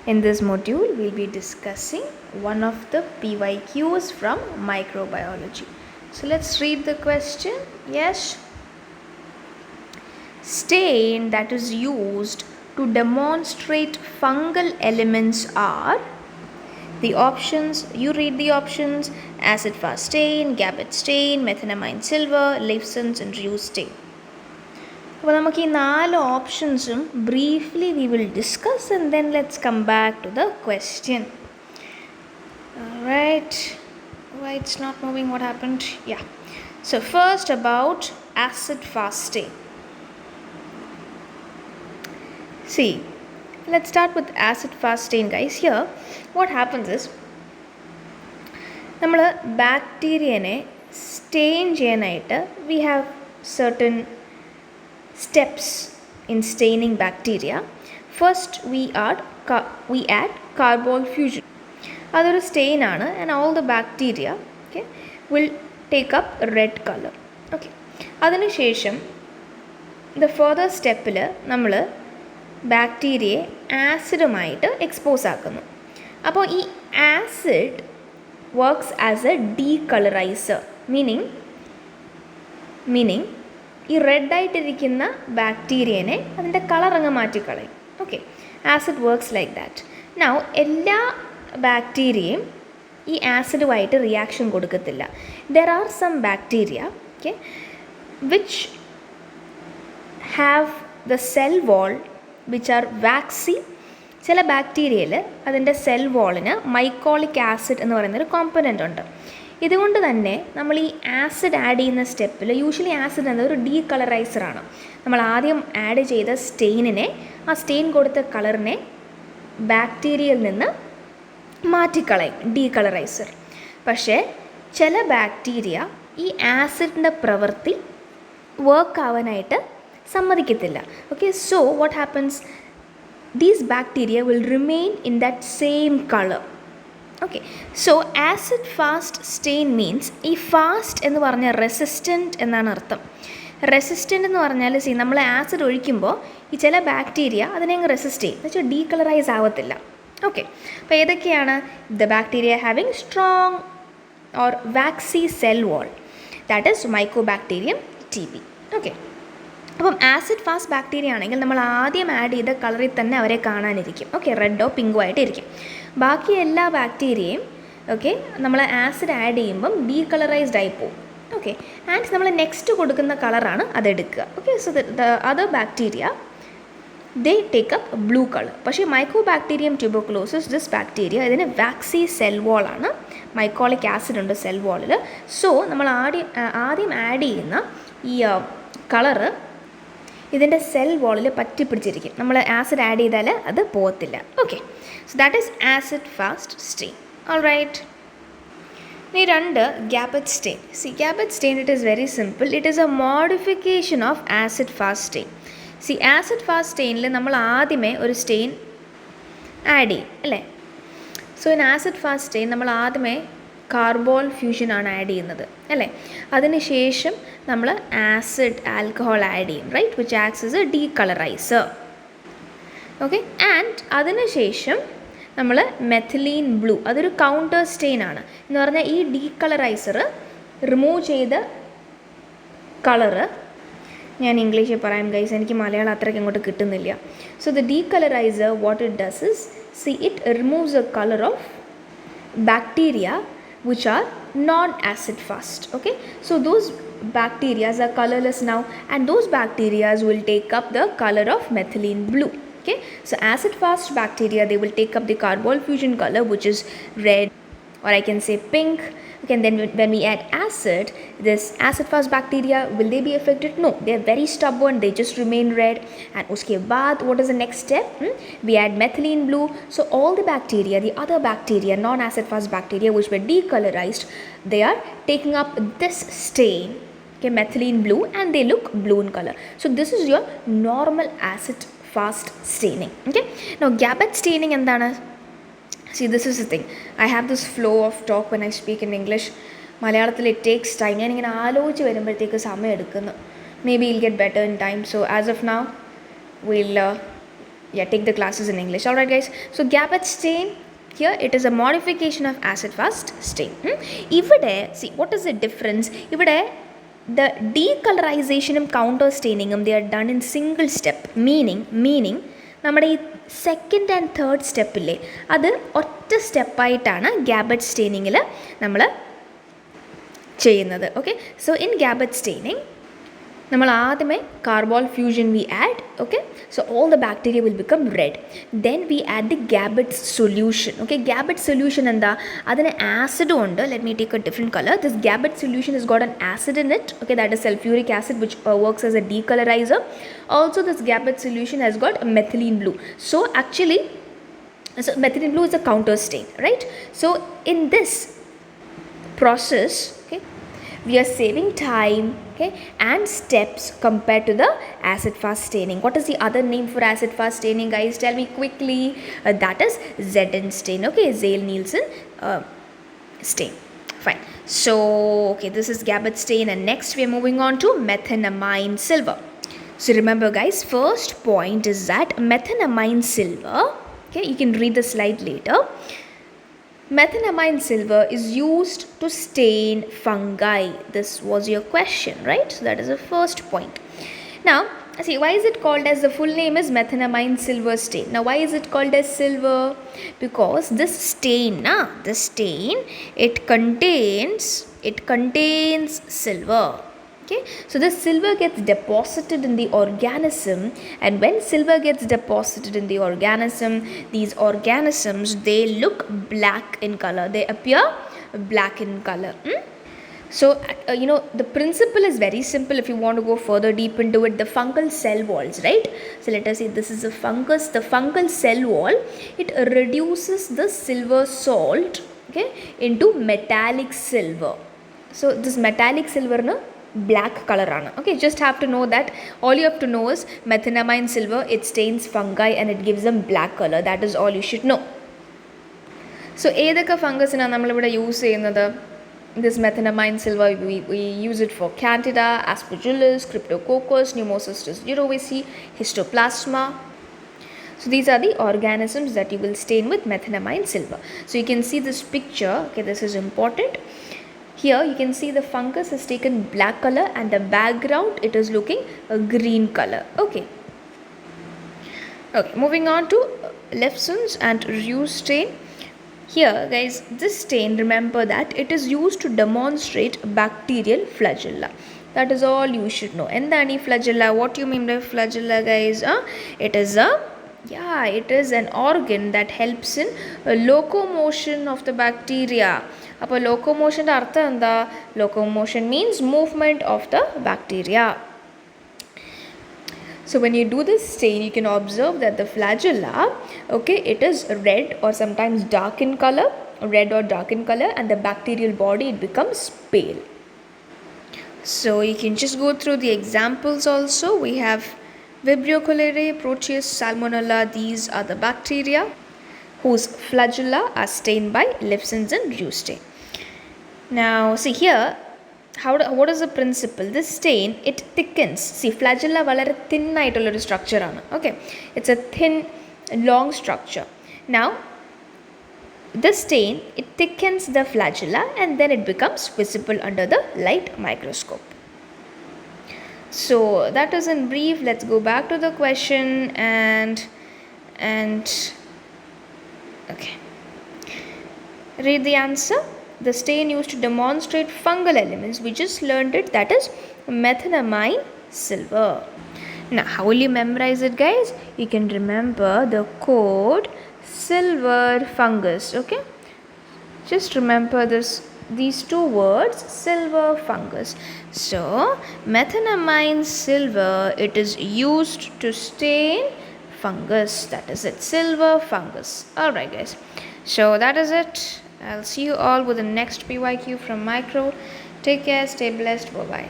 In this module, we'll be discussing one of the PYQs from microbiology. So let's read the question. Yes. Stain that is used to demonstrate fungal elements are the options. You read the options: acid fast stain, Gabbett stain, methenamine silver, Leifson's and Ruse stain. അപ്പോൾ നമുക്ക് ഈ 4 ഓപ്ഷൻസും briefly we will discuss and then let's come back to the question. Right, why it's not moving, what happened? Yeah, so first about acid fast stain. See, let's start with acid fast stain, guys. Here what happens is, നമ്മൾ ബാക്ടീരിയനെ stain ചെയ്യാനായിട്ട് we have certain steps in staining bacteria. First we add carbol fusion. അതൊരു stain ആണ്, and all the bacteria will take up red colour. Okay, അതിനുശേഷം the further സ്റ്റെപ്പിൽ നമ്മൾ ബാക്ടീരിയയെ ആസിഡുമായിട്ട് expose ആക്കുന്നു. അപ്പോൾ ഈ acid works as a decolouriser, meaning ഈ റെഡായിട്ടിരിക്കുന്ന ബാക്ടീരിയനെ അതിൻ്റെ കളർ അങ്ങ് മാറ്റിക്കളയും. Okay, acid works like that. Now എല്ലാ ബാക്ടീരിയയും ഈ ആസിഡുമായിട്ട് റിയാക്ഷൻ കൊടുക്കത്തില്ല. There are some bacteria which have the cell wall which are waxy. ചില ബാക്ടീരിയയിൽ അതിൻ്റെ സെൽ വാളിന് മൈക്കോളിക് ആസിഡ് എന്ന് പറയുന്നൊരു കോമ്പനൻ്റ് ഉണ്ട്. ഇതുകൊണ്ട് തന്നെ നമ്മൾ ഈ ആസിഡ് ആഡ് ചെയ്യുന്ന സ്റ്റെപ്പിൽ യൂഷ്വലി ആസിഡ് എന്നത് ഒരു ഡീകളറൈസറാണ്. നമ്മൾ ആദ്യം ആഡ് ചെയ്ത സ്റ്റെയിനിനെ, ആ സ്റ്റെയിൻ കൊടുത്ത കളറിനെ ബാക്ടീരിയയിൽ നിന്ന് മാറ്റിക്കളയും, ഡീകളറൈസർ. പക്ഷേ ചില ബാക്ടീരിയ ഈ ആസിഡിൻ്റെ പ്രവൃത്തി വർക്ക് ആവാനായിട്ട് സമ്മതിക്കത്തില്ല. Okay, so what happens, these bacteria will remain in that same colour. Okay, so acid fast stain means, ഈ ഫാസ്റ്റ് എന്ന് പറഞ്ഞാൽ റെസിസ്റ്റൻറ്റ് എന്നാണ് അർത്ഥം. റെസിസ്റ്റൻ്റ് എന്ന് പറഞ്ഞാൽ നമ്മൾ ആസിഡ് ഒഴിക്കുമ്പോൾ ഈ ചില ബാക്ടീരിയ അതിനെ അങ്ങ് റെസിസ്റ്റ് ചെയ്യും, എന്ന് വെച്ചാൽ ഡീകളറൈസ് ആവത്തില്ല. ഓക്കെ, അപ്പോൾ ഏതൊക്കെയാണ്? The bacteria having strong or waxy cell wall, that is mycobacterium TB. Okay, അപ്പം ആസിഡ് ഫാസ്റ്റ് ബാക്ടീരിയ ആണെങ്കിൽ നമ്മൾ ആദ്യം ആഡ് ചെയ്ത കളറിൽ തന്നെ അവരെ കാണാനിരിക്കും. ഓക്കെ, റെഡോ പിങ്കോ ആയിട്ട് ഇരിക്കും. ബാക്കി എല്ലാ ബാക്ടീരിയയും ഓക്കെ നമ്മൾ ആസിഡ് ആഡ് ചെയ്യുമ്പം ഡീകളറൈസ്ഡ് ആയി പോകും. ഓക്കെ, ആൻഡ് നമ്മൾ നെക്സ്റ്റ് കൊടുക്കുന്ന കളറാണ് അതെടുക്കുക. Okay, so the other bacteria they take up blue colour. പക്ഷേ മൈക്കോബാക്ടീരിയം ട്യൂബർകുലോസിസ്, ദിസ് ബാക്ടീരിയ, ഇതിന് വാക്സി സെൽ വാളാണ്, മൈക്കോളിക് ആസിഡ് ഉണ്ട് സെൽ വാളിൽ. സോ നമ്മൾ ആദ്യം ആഡ് ചെയ്യുന്ന ഈ കളറ് ഇതിൻ്റെ സെൽ വാളിൽ പറ്റിപ്പിടിച്ചിരിക്കും. നമ്മൾ ആസിഡ് ആഡ് ചെയ്താൽ അത് പോകത്തില്ല. Okay, so that is acid fast stain. All right, ഇനി 2 Gabbett stain. See, Gabbett stain, it is very simple. It is a modification of acid fast stain. See, acid fast stainൽ നമ്മൾ ആദ്യമേ ഒരു stain add ചെയ്യും അല്ലേ. So in acid fast stain നമ്മൾ ആദ്യമേ carbol ഫ്യൂഷനാണ് add ചെയ്യുന്നത് അല്ലേ. അതിനുശേഷം നമ്മൾ ആസിഡ് ആൽക്കഹോൾ ആഡ് ചെയ്യും, right, which acts as a decolouriser. Okay, and അതിനുശേഷം നമ്മൾ മെഥിലീൻ ബ്ലൂ, അതൊരു കൗണ്ടർ സ്റ്റെയിൻ ആണ്. എന്ന് പറഞ്ഞാൽ ഈ ഡീകളറൈസർ റിമൂവ് ചെയ്ത കളറ്, ഞാൻ ഇംഗ്ലീഷിൽ പറയാം ഗൈസ്, എനിക്ക് മലയാളം അത്രയ്ക്ക് അങ്ങോട്ട് കിട്ടുന്നില്ല. So the decolouriser what it does is, see it removes a colour of bacteria which are non-acid fast. Okay, so those bacteria are colorless now, and those bacteria will take up the color of methylene blue. Okay, so acid fast bacteria, they will take up the carbol fusion color, which is red, or I can say pink. Okay, and then when we add acid, this acid fast bacteria, will they be affected? No, they are very stubborn, they just remain red. And uske baad, what is the next step? We add methylene blue. So all the bacteria, the other bacteria, non-acid fast bacteria which were decolorized, they are taking up this stain, okay, methylene blue, and they look blue in color. So this is your normal acid fast staining. Okay, now Gabbett staining endana? See, this is the thing. I have this flow of talk when I speak in English. മലയാളത്തിൽ it takes time. ഞാനിങ്ങനെ ആലോചിച്ച് വരുമ്പോഴത്തേക്ക് സമയം എടുക്കുന്നു. Maybe it'll get better in time. So as of now, we'll Yeah, take the classes in English. Alright guys, so Gabbett stain, here it is a modification of acid fast stain. Ivide, see what is the difference? Ivide the decolorization and counter staining they are done in single step, meaning നമ്മുടെ ഈ second and third സ്റ്റെപ്പില്ലേ അത് ഒറ്റ സ്റ്റെപ്പായിട്ടാണ് Gabbett സ്റ്റെയിനിങ്ങിൽ നമ്മൾ ചെയ്യുന്നത്. Okay, so in Gabbett staining നമ്മൾ ആദ്യമേ carbol fuchsin we add. Okay, so all the bacteria will become red. Then we add the Gabbett solution. Okay, Gabbett solution എന്താ, അതിന് ആസിഡും ഉണ്ട്. Let me take a different colour. This Gabbett solution has got an acid in it. Okay, that is sulfuric acid which works as a decolorizer. Also this Gabbett solution has got a methylene blue. So actually, so methylene blue is a counter stain, right? So in this process, okay, we are saving time, okay, and steps compared to the acid fast staining. What is the other name for acid fast staining, guys? Tell me quickly. That is Zn stain. Okay, Zale-Nielsen stain. Fine. So okay, this is Gabbett stain, and next we are moving on to methenamine silver. So remember guys, first point is that methenamine silver, okay, you can read the slide later. Methenamine silver is used to stain fungi. This was your question, right? So that is the first point. Now, see, why is it called as, the full name is methenamine silver stain. Now, why is it called as silver? Because this stain, it contains silver. Okay, so the silver gets deposited in the organism, and when silver gets deposited in the organism, these organisms, they look black in color, they appear black in color. So you know, the principle is very simple. If you want to go further deep into it, the fungal cell walls, right? So let us say this is a fungus. The fungal cell wall, it reduces the silver salt, okay, into metallic silver. So this metallic silver no black color ആണ്. Okay, just have to know that. All you have to know is methenamine silver, it stains fungi and it gives them black color. That is all you should know. So ഏതൊക്കെ ഫംഗസിനാണ് നമ്മളിവിടെ use ചെയ്യുന്നത്? This methenamine silver, we use it for Candida, Aspergillus, Cryptococcus, Pneumocystis jirovecii, Histoplasma. So these are the organisms that you will stain with methenamine silver. So you can see this picture. Okay, this is important. Here you can see the fungus has taken black color, and the background it is looking a green color. Okay, moving on to Lefsen's and Rue stain. Here guys, this stain, remember that it is used to demonstrate bacterial flagella. That is all you should know. And the flagella, what do you mean by flagella, guys? It is an organ that helps in locomotion of the bacteria. അപ്പോൾ ലോക്കോമോഷൻ്റെ അർത്ഥം എന്താ? Locomotion means movement of the bacteria. So when you do this stain, you can observe that the flagella, okay, it is red or sometimes dark in color, and the bacterial body, it becomes pale. So you can just go through the examples also. We have Vibrio cholerae, Proteus, Salmonella. These are the bacteria whose flagella are stained by Lefsen's and Rue stain. Now see here, what is the principle? This stain, it thickens. See, flagella വളരെ thin ആയിട്ടുള്ളൊരു structure ആണ്. Okay, it's a thin long structure. Now this stain, it thickens the flagella and then it becomes visible under the light microscope. So that is in brief. Let's go back to the question and okay, read the answer. The stain used to demonstrate fungal elements, we just learned it, that is methenamine silver. Now how will you memorize it, guys? You can remember the code silver fungus. Okay, just remember these two words, silver fungus. So methenamine silver, it is used to stain fungus. That is it, silver fungus. Alright guys, so that is it. I'll see you all with the next PYQ from Micro. Take care, stay blessed, bye bye.